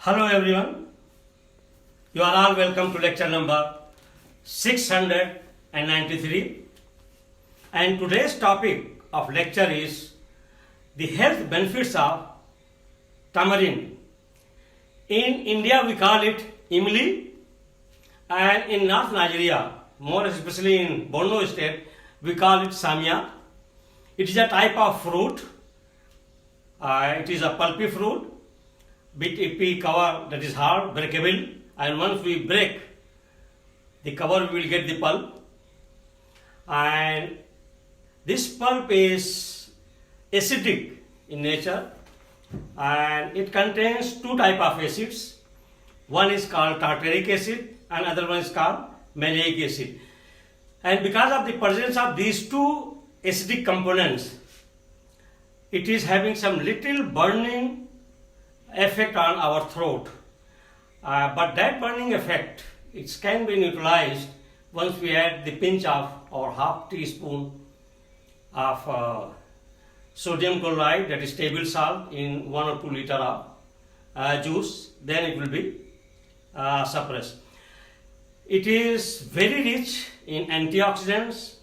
Hello everyone, you are all welcome to lecture number 693, and today's topic of lecture is the health benefits of tamarind. In India we call it imli, and in North Nigeria, more especially in Borno state, we call it samia. It is a type of fruit. It is a pulpy fruit. If we cover, that is hard, breakable, and once we break the cover, we will get the pulp. And this pulp is acidic in nature, and it contains two type of acids. One is called tartaric acid, and other one is called maleic acid. And because of the presence of these two acidic components, it is having some little burning effect on our throat, but that burning effect, it can be neutralized once we add the pinch of or half teaspoon of sodium chloride, that is table salt, in 1 or 2 liter of juice. Then it will be suppressed. It is very rich in antioxidants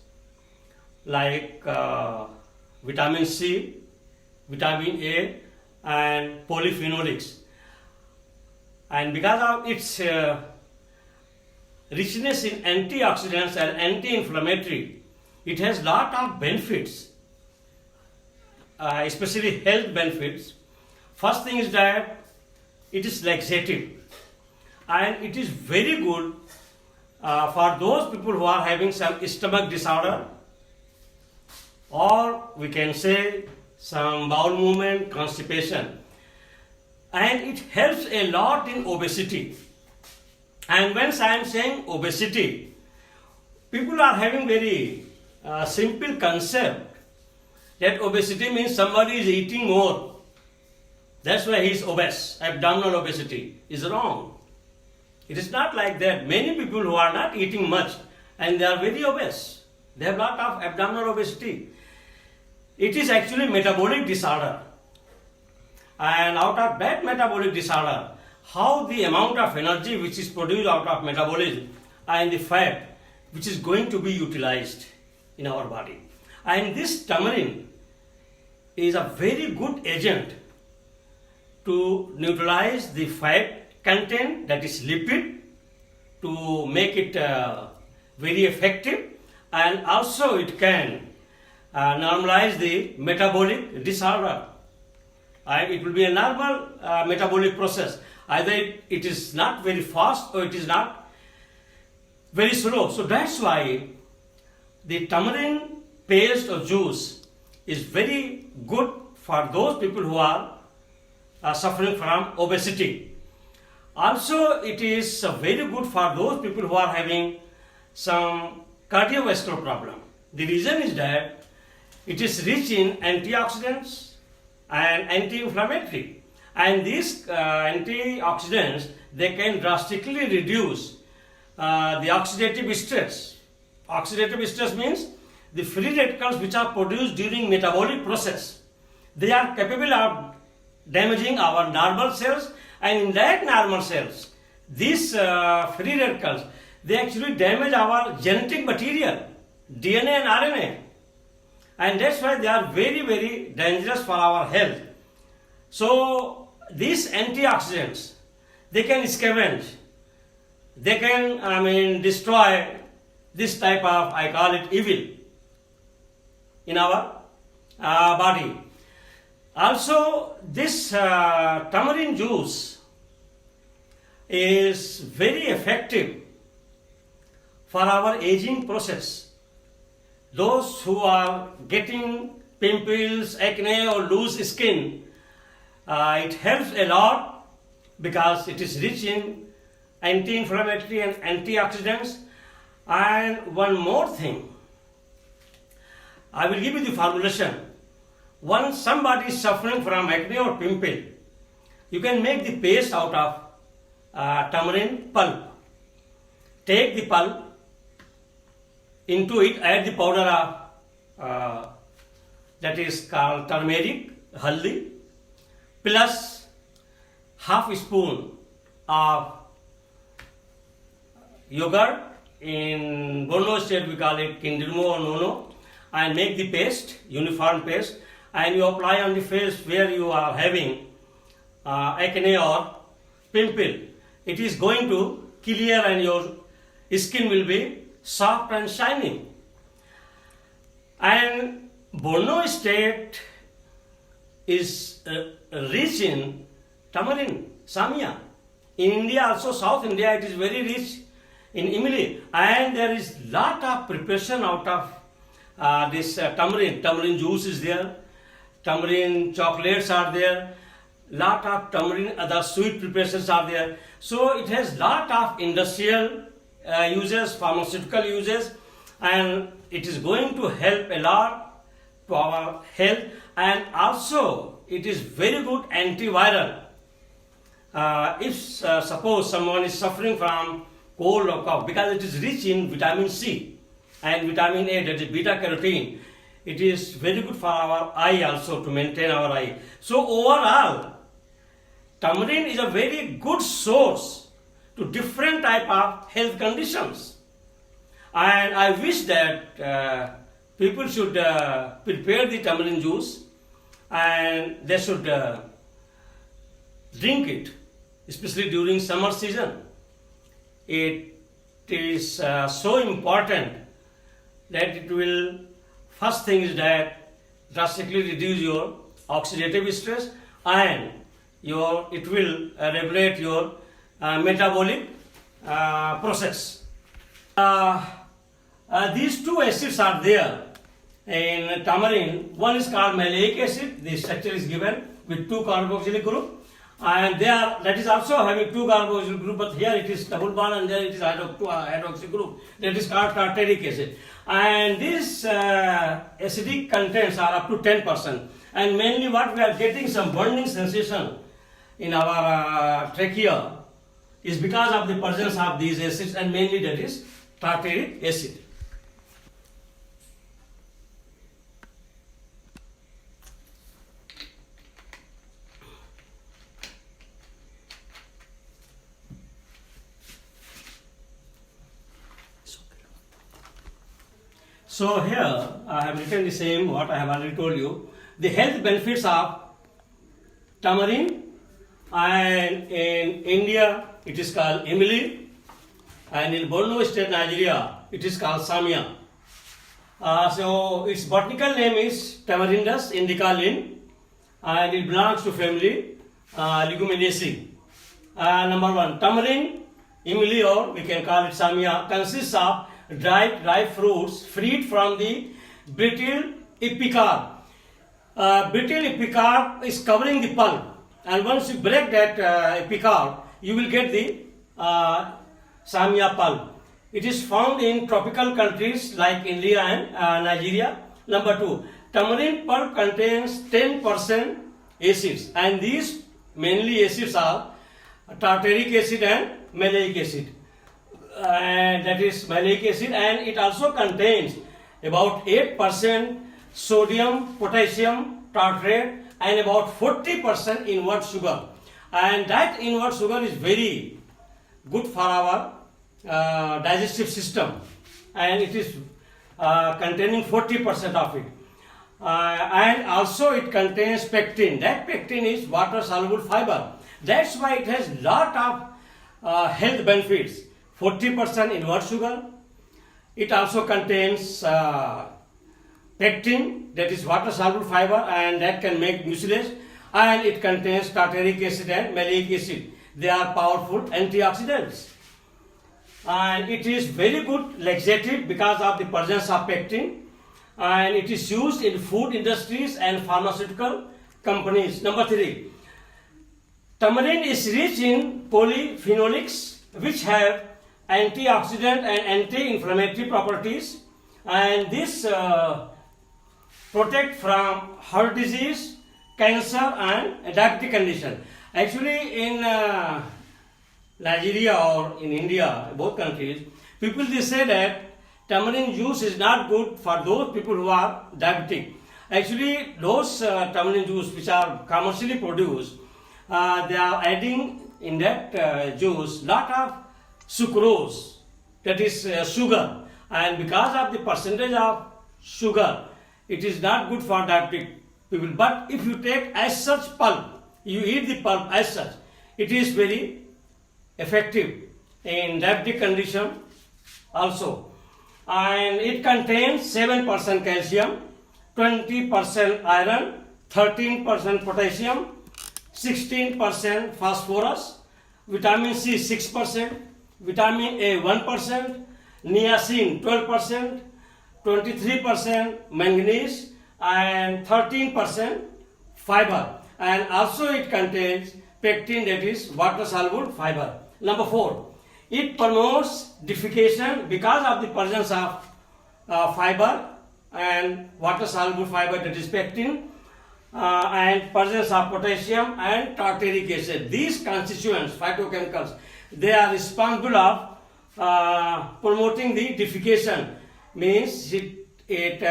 like vitamin C, vitamin A, and polyphenolics, and because of its richness in antioxidants and anti-inflammatory, it has lot of benefits, especially health benefits. First thing is that it is laxative, and it is very good for those people who are having some stomach disorder, or we can say some bowel movement, constipation, and it helps a lot in obesity. And when I am saying obesity, people are having very simple concept that obesity means somebody is eating more, that's why he is obese. Abdominal obesity is wrong. It is not like that. Many people who are not eating much and they are very obese, they have lot of abdominal obesity. It is actually metabolic disorder, and out of that metabolic disorder, how the amount of energy which is produced out of metabolism and the fat which is going to be utilized in our body. And this tamarind is a very good agent to neutralize the fat content, that is lipid, to make it very effective, and also it can normalize the metabolic disorder. It will be a normal metabolic process. Either it is not very fast or it is not very slow. So that's why the tamarind paste or juice is very good for those people who are suffering from obesity. Also, it is very good for those people who are having some cardiovascular problem. The reason is that it is rich in antioxidants and anti-inflammatory, and these antioxidants, they can drastically reduce the oxidative stress. Oxidative stress means the free radicals which are produced during metabolic process. They are capable of damaging our normal cells, and in that normal cells, these free radicals, they actually damage our genetic material, DNA and RNA. And that's why they are very, very dangerous for our health. So these antioxidants, they can scavenge, they can destroy this type of, I call it evil, in our body. Also, this tamarind juice is very effective for our aging process. Those who are getting pimples, acne, or loose skin, it helps a lot because it is rich in anti-inflammatory and antioxidants. And one more thing, I will give you the formulation. Once somebody is suffering from acne or pimple, you can make the paste out of tamarind pulp. Take the pulp, into it add the powder of that is called turmeric, haldi, plus half spoon of yogurt. In Borno state we call it kindirmo or nono, and make the paste, uniform paste, and you apply on the face where you are having acne or pimple. It is going to clear and your skin will be soft and shining. And Borno state is rich in tamarind, samia. In India also, South India, it is very rich in imli, and there is lot of preparation out of this tamarind. Tamarind juice is there, tamarind chocolates are there, lot of tamarind other sweet preparations are there. So it has lot of industrial uses, pharmaceutical uses, and it is going to help a lot to our health, and also it is very good antiviral. If suppose someone is suffering from cold or cough, because it is rich in vitamin C and vitamin A, that is beta carotene, it is very good for our eye also, to maintain our eye. So overall, tamarind is a very good source to different type of health conditions, and I wish that people should prepare the tamarind juice and they should drink it, especially during summer season. It is so important that it will, first thing is that drastically reduce your oxidative stress, and it will regulate your metabolic process. These two acids are there in tamarind. One is called maleic acid. The structure is given with 2 carboxylic group, and that is also having 2 carboxylic group, but here it is double bond and there it is hydroxy group. That is called tartaric acid. And these acidic contents are up to 10%, and mainly what we are getting some burning sensation in our trachea is because of the presence of these acids, and mainly that is tartaric acid. So here I have written the same what I have already told you. The health benefits of tamarind, and in India it is called imli, and in Borno state, Nigeria, it is called samia. So its botanical name is Tamarindus indica Linn, and it belongs to family Leguminosae. Number 1, tamarind, imli, or we can call it samia, consists of dried fruits freed from the brittle epicarp. Brittle epicarp is covering the pulp, and once you break that epicarp, you will get the samia pulp. It is found in tropical countries like India and Nigeria. Number 2, tamarind pulp contains 10% acids, and these mainly acids are tartaric acid and maleic acid. That is maleic acid, and it also contains about 8% sodium, potassium, tartrate, and about 40% invert sugar. And that invert sugar is very good for our digestive system, and it is containing 40% of it. And also it contains pectin. That pectin is water soluble fiber. That's why it has lot of health benefits. 40% invert sugar. It also contains pectin, that is water soluble fiber, and that can make mucilage, and it contains tartaric acid and maleic acid. They are powerful antioxidants, and it is very good laxative because of the presence of pectin, and it is used in food industries and pharmaceutical companies. Number 3, tamarind is rich in polyphenolics, which have antioxidant and anti-inflammatory properties, and this protect from heart disease, cancer, and diabetic condition. Actually, in Nigeria or in India, both countries, people they say that tamarind juice is not good for those people who are diabetic. Actually, those tamarind juice which are commercially produced, they are adding in that juice lot of sucrose, that is sugar, and because of the percentage of sugar, it is not good for diabetic people. But if you take as such pulp, you eat the pulp as such, it is very effective in diabetic condition also. And it contains 7% calcium, 20% iron, 13% potassium, 16% phosphorus, vitamin C 6%, vitamin A 1%, niacin 12%, 23% manganese, and 13% fiber. And also it contains pectin, that is water soluble fiber. Number 4, it promotes defecation because of the presence of fiber and water soluble fiber, that is pectin, and presence of potassium and tartaric acid. These constituents, phytochemicals, they are responsible of promoting the defecation, means it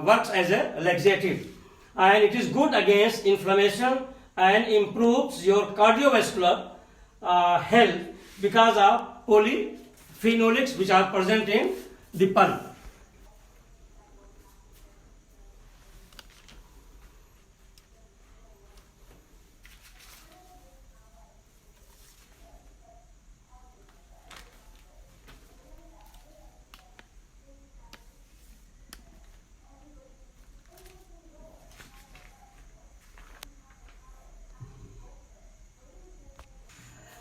works as a laxative, and it is good against inflammation and improves your cardiovascular health because of polyphenolics which are present in the pulp.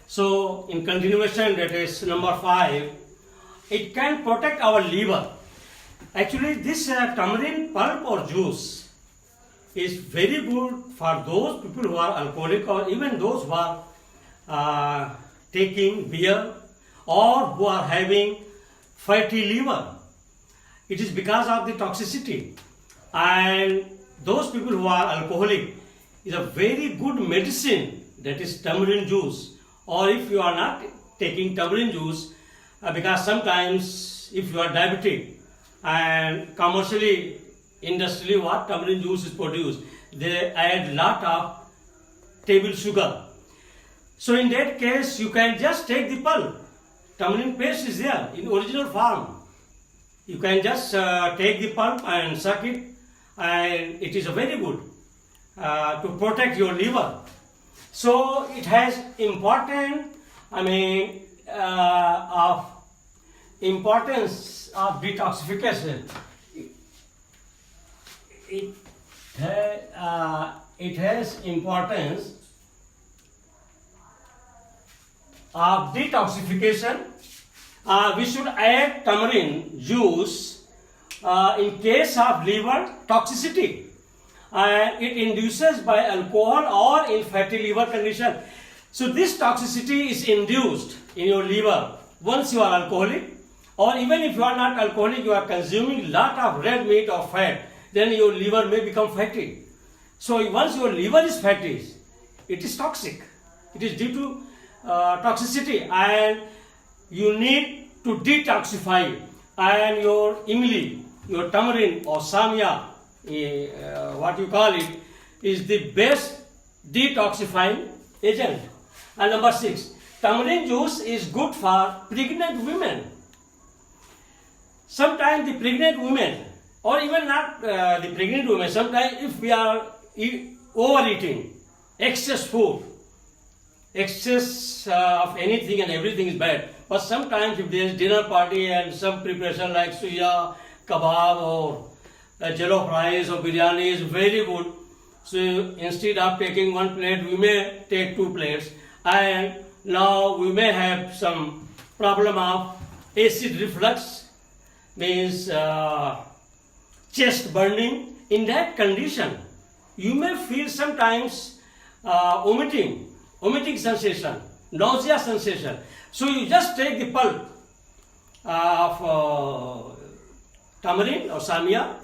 So, in continuation, that is number 5, it can protect our liver. Actually, this tamarind pulp or juice is very good for those people who are alcoholic, or even those who are taking beer, or who are having fatty liver. It is because of the toxicity. And those people who are alcoholic, is a very good medicine, that is tamarind juice. Or if you are not taking tamarind juice, because sometimes if you are diabetic and commercially, industrially what tamarind juice is produced, they add lot of table sugar. So in that case, you can just take the pulp. Tamarind paste is there in original form. You can just take the pulp and suck it, and it is very good to protect your liver. So it has important, of importance of detoxification. It has importance of detoxification. We should add tamarind juice in case of liver toxicity. It induces by alcohol or in fatty liver condition. So this toxicity is induced in your liver once you are alcoholic, or even if you are not alcoholic, you are consuming lot of red meat or fat, then your liver may become fatty. So once your liver is fatty, it is toxic. It is due to toxicity, and you need to detoxify. And your imli, your tamarind or samya, what you call it, is the best detoxifying agent. And number 6, tamarind juice is good for pregnant women. Sometimes the pregnant women, or even not the pregnant women, sometimes if we are overeating, excess food, excess of anything and everything is bad. But sometimes if there is dinner party and some preparation like suya, kebab, or jello fries or biryani is very good. So instead of taking 1 plate, we may take 2 plates. And now we may have some problem of acid reflux, means chest burning. In that condition, you may feel sometimes vomiting sensation, nausea sensation. So you just take the pulp of tamarind or samya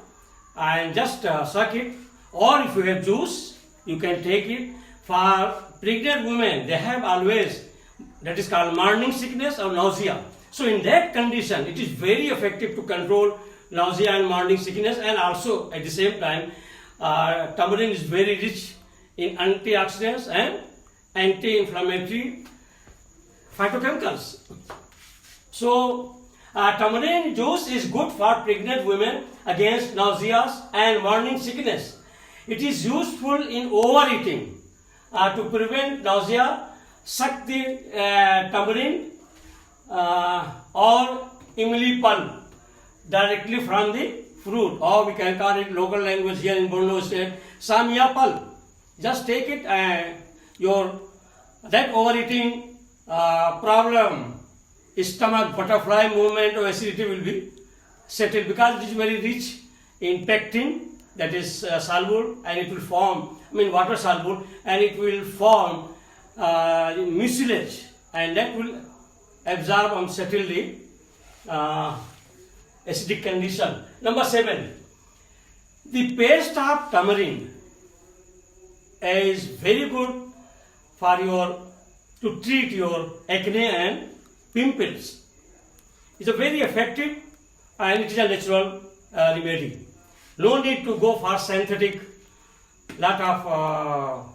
and just suck it, or if you have juice, you can take it. For pregnant women, they have always, that is called morning sickness or nausea. So in that condition, it is very effective to control nausea and morning sickness. And also at the same time, tamarind is very rich in antioxidants and anti-inflammatory phytochemicals. So, tamarind juice is good for pregnant women against nausea and morning sickness. It is useful in overeating to prevent nausea. Suck the tamarind or imli pulp directly from the fruit, or we can call it local language here in Borno state, samia pulp. Just take it and that overeating problem, stomach butterfly movement or acidity will be settled, because it is very rich in pectin, that is soluble, and it will form, water soluble, and it will form mucilage, and that will absorb and settle the acidic condition. Number 7, the paste of tamarind is very good for to treat your acne and pimples. It's a very effective and it is a natural remedy. No need to go for synthetic, lot of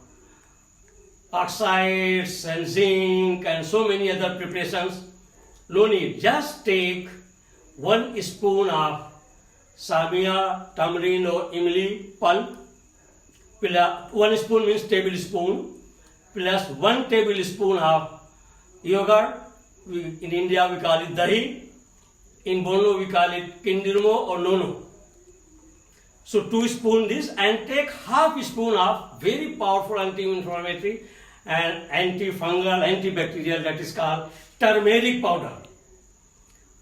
oxides and zinc and so many other preparations. No need. Just take 1 spoon of samia, tamarind or imli pulp. 1 spoon means tablespoon, plus 1 tablespoon of yogurt. In India we call it dahi. In Borno we call it kindirmo or nono. So 2 spoon this, and take half spoon of very powerful anti-inflammatory and antifungal, antibacterial, that is called turmeric powder.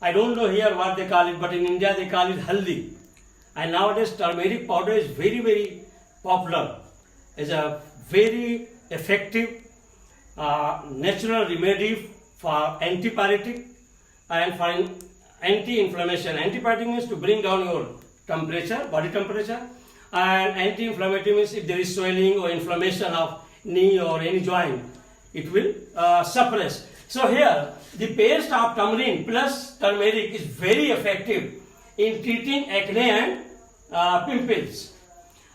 I don't know here what they call it, but in India they call it haldi. And nowadays turmeric powder is very, very popular. It's a very effective natural remedy for antipyretic and for anti-inflammation. Antipyretic means to bring down your temperature, body temperature, and anti-inflammatory means if there is swelling or inflammation of knee or any joint, it will suppress. So here the paste of tamarind plus turmeric is very effective in treating acne and pimples.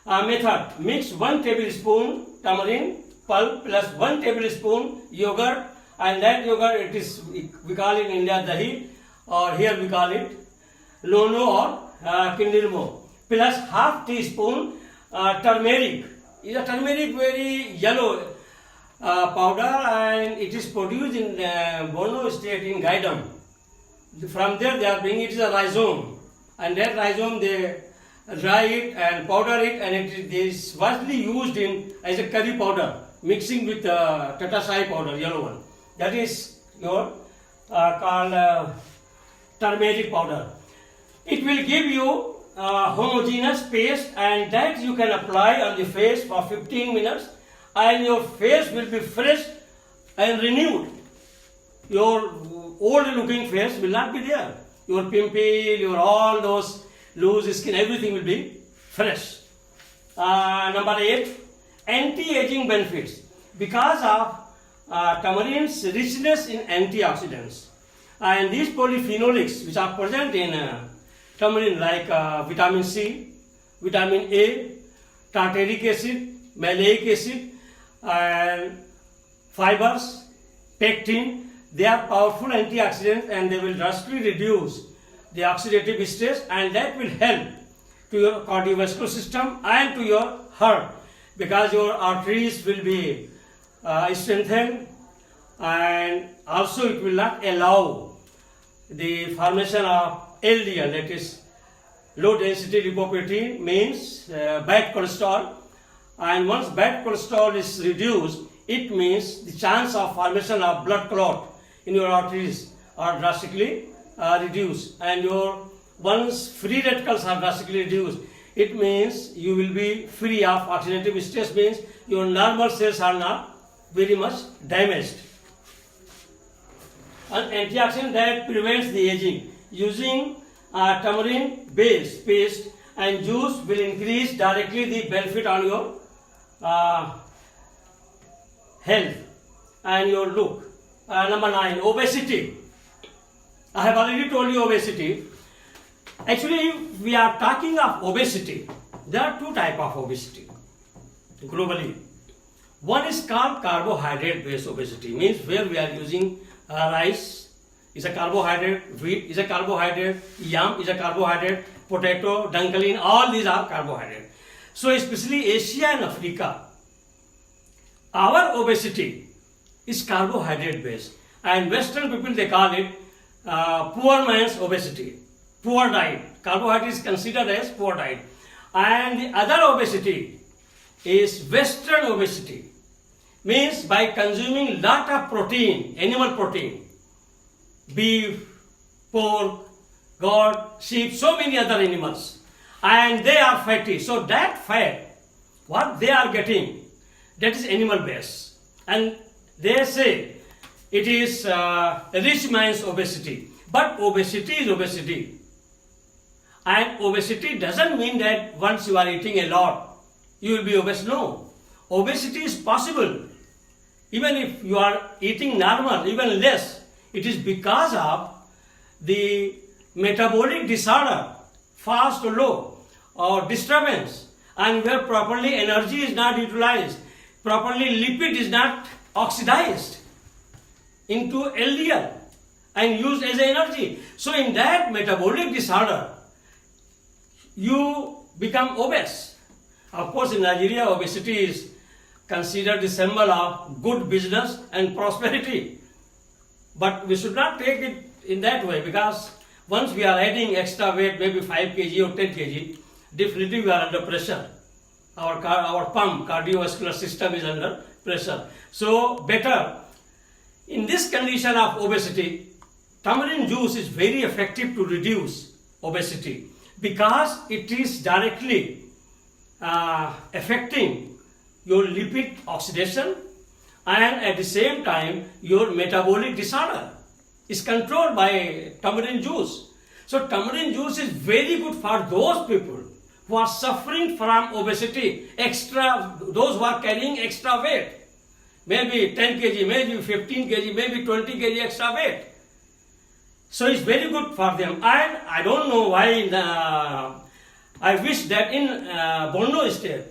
Method: mix 1 tablespoon tamarind pulp plus 1 tablespoon yogurt, and that yogurt, we call it in India dahi, or here we call it lono or kindirmo, plus half teaspoon turmeric. Is a turmeric very yellow powder, and it is produced in Borno state in Gaidam. From there they are bringing it, is a rhizome, and that rhizome they dry it and powder it, and it is vastly used as a curry powder, mixing with Tata Sai powder, yellow one. That is your called turmeric powder. It will give you homogeneous paste, and that you can apply on the face for 15 minutes, and your face will be fresh and renewed. Your old looking face will not be there. Your pimple, your all those loose skin, everything will be fresh. Number 8, anti-aging benefits. Because of tamarind's richness in antioxidants, and these polyphenolics which are present in tamarind, like vitamin C, vitamin A, tartaric acid, maleic acid, and fibers, pectin, they are powerful antioxidants, and they will drastically reduce the oxidative stress, and that will help to your cardiovascular system and to your heart, because your arteries will be strengthened, and also it will not allow the formation of LDL, that is low density lipoprotein, means bad cholesterol, and once bad cholesterol is reduced, it means the chance of formation of blood clot in your arteries are drastically reduced, and your once free radicals are drastically reduced, it means you will be free of oxidative stress, means your normal cells are not very much damaged. An antioxidant that prevents the aging. Using tamarind based paste and juice will increase directly the benefit on your health and your look. Number 9, obesity. I have already told you obesity. Actually, we are talking of obesity. There are 2 types of obesity globally. One is called carbohydrate-based obesity, means where we are using rice is a carbohydrate, wheat is a carbohydrate, yam is a carbohydrate, potato, dunkalin, all these are carbohydrate. So especially Asia and Africa, our obesity is carbohydrate based, and Western people they call it poor man's obesity, poor diet. Carbohydrate is considered as poor diet, and the other obesity is Western obesity, means by consuming lot of protein, animal protein, beef, pork, goat, sheep, so many other animals, and they are fatty. So that fat, what they are getting, that is animal based, and they say it is rich man's obesity. But obesity is obesity, and obesity doesn't mean that once you are eating a lot, you will be obese. No, obesity is possible. Even if you are eating normal, even less, it is because of the metabolic disorder, fast or low, or disturbance, and where properly energy is not utilized, properly lipid is not oxidized into LDL and used as energy. So in that metabolic disorder, you become obese. Of course, in Nigeria, obesity is considered the symbol of good business and prosperity. But we should not take it in that way, because once we are adding extra weight, maybe 5 kg or 10 kg, definitely we are under pressure. Our pump, cardiovascular system is under pressure. So better, in this condition of obesity, tamarind juice is very effective to reduce obesity, because it is directly affecting your lipid oxidation, and at the same time your metabolic disorder is controlled by tamarind juice. So tamarind juice is very good for those people who are suffering from obesity, those who are carrying extra weight, maybe 10 kg, maybe 15 kg, maybe 20 kg extra weight. So it's very good for them. And I don't know why, I wish that in Borno state,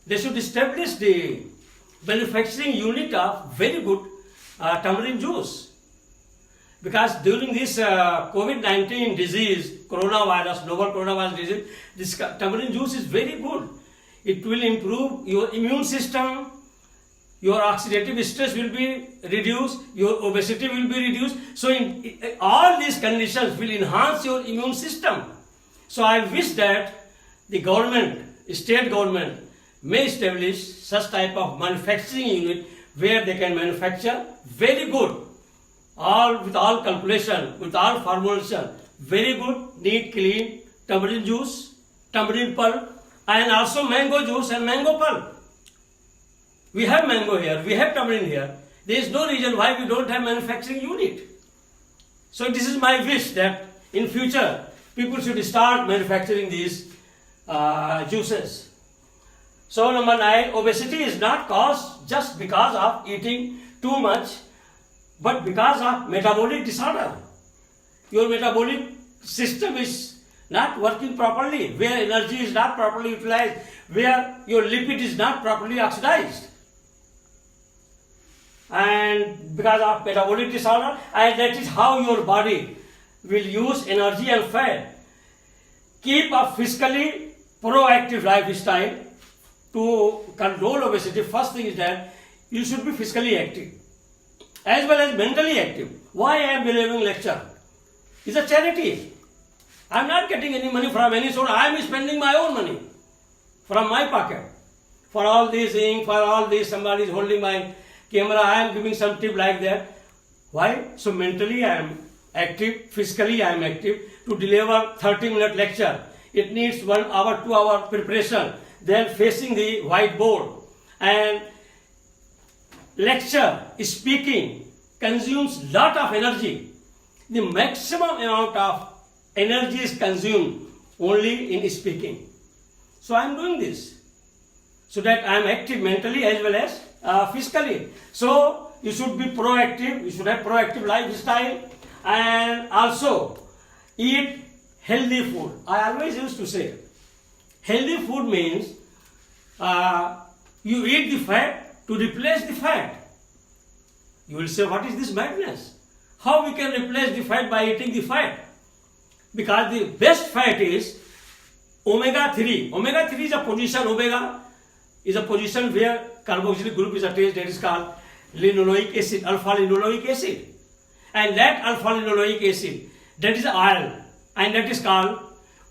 they should establish the manufacturing unit of very good tamarind juice. Because during this COVID-19 disease, coronavirus, novel coronavirus disease, this tamarind juice is very good. It will improve your immune system, your oxidative stress will be reduced, your obesity will be reduced. So in all these conditions will enhance your immune system. So I wish that the government, state government, may establish such type of manufacturing unit where they can manufacture very good, with all calculation, with all formulation, very good, neat, clean tamarind juice, tamarind pulp, and also mango juice and mango pulp. We have mango here, we have tamarind here. There is no reason why we don't have manufacturing unit. So this is my wish that in future people should start manufacturing these juices. So number 9, obesity is not caused just because of eating too much, but because of metabolic disorder. Your metabolic system is not working properly, where energy is not properly utilized, where your lipid is not properly oxidized. And because of metabolic disorder, and that is how your body will use energy and fat. Keep a physically proactive lifestyle to control obesity. First thing is that you should be physically active as well as mentally active. Why I am delivering lecture? It's a charity. I am not getting any money from any source. I am spending my own money from my pocket. For all these things, for all this, somebody is holding my camera, I am giving some tip like that. Why? So mentally I am active, physically I am active. To deliver 30-minute lecture, it needs 1 hour, 2 hour preparation, then facing the whiteboard. And lecture, speaking, consumes lot of energy. The maximum amount of energy is consumed only in speaking. So I am doing this so that I am active mentally as well as physically. So you should be proactive, you should have proactive lifestyle, and also eat healthy food. I always used to say, healthy food means you eat the fat to replace the fat. You will say, what is this madness? How we can replace the fat by eating the fat? Because the best fat is omega-3. Omega-3 is a position, omega is a position where carboxylic group is attached, that is called linoleic acid, alpha-linoleic acid. And that alpha-linoleic acid, that is oil, and that is called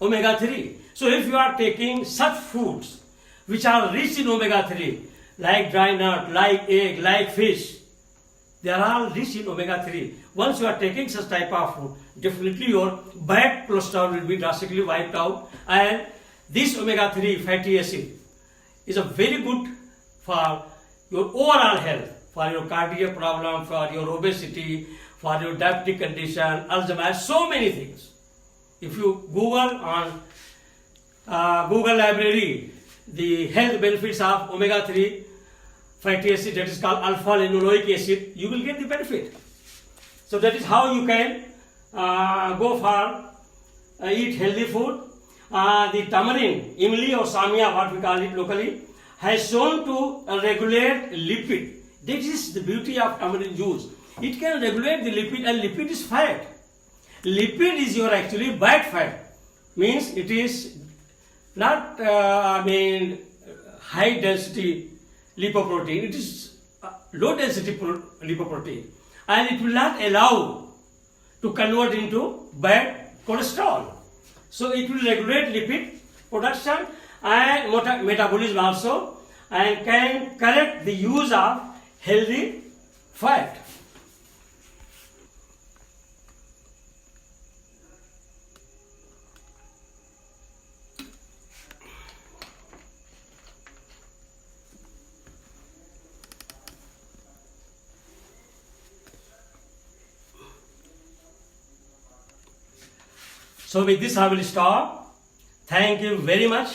omega-3. So if you are taking such foods which are rich in omega-3, like dry nut, like egg, like fish, they are all rich in omega-3. Once you are taking such type of food, definitely your bad cholesterol will be drastically wiped out, and this omega-3 fatty acid is a very good for your overall health, for your cardiac problem, for your obesity, for your diabetic condition, Alzheimer's, so many things. If you Google on Google library the health benefits of omega-3 fatty acid, that is called alpha-linoleic acid, you will get the benefit. So that is how you can go for eat healthy food. The tamarind, imli or samia, what we call it locally, has shown to regulate lipid. This is the beauty of tamarind juice. It can regulate the lipid, and lipid is fat. Lipid is your actually bad fat. Means it is not high density lipoprotein. It is low density lipoprotein, and it will not allow to convert into bad cholesterol. So it will regulate lipid production and metabolism also, and can correct the use of healthy fat. So with this I will stop. Thank you very much.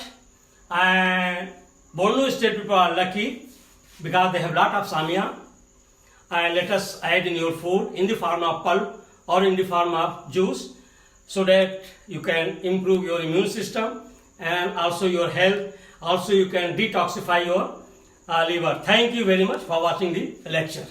And Borno state people are lucky because they have lot of samia, and let us add in your food in the form of pulp or in the form of juice, so that you can improve your immune system and also your health. Also you can detoxify your liver. Thank you very much for watching the lecture.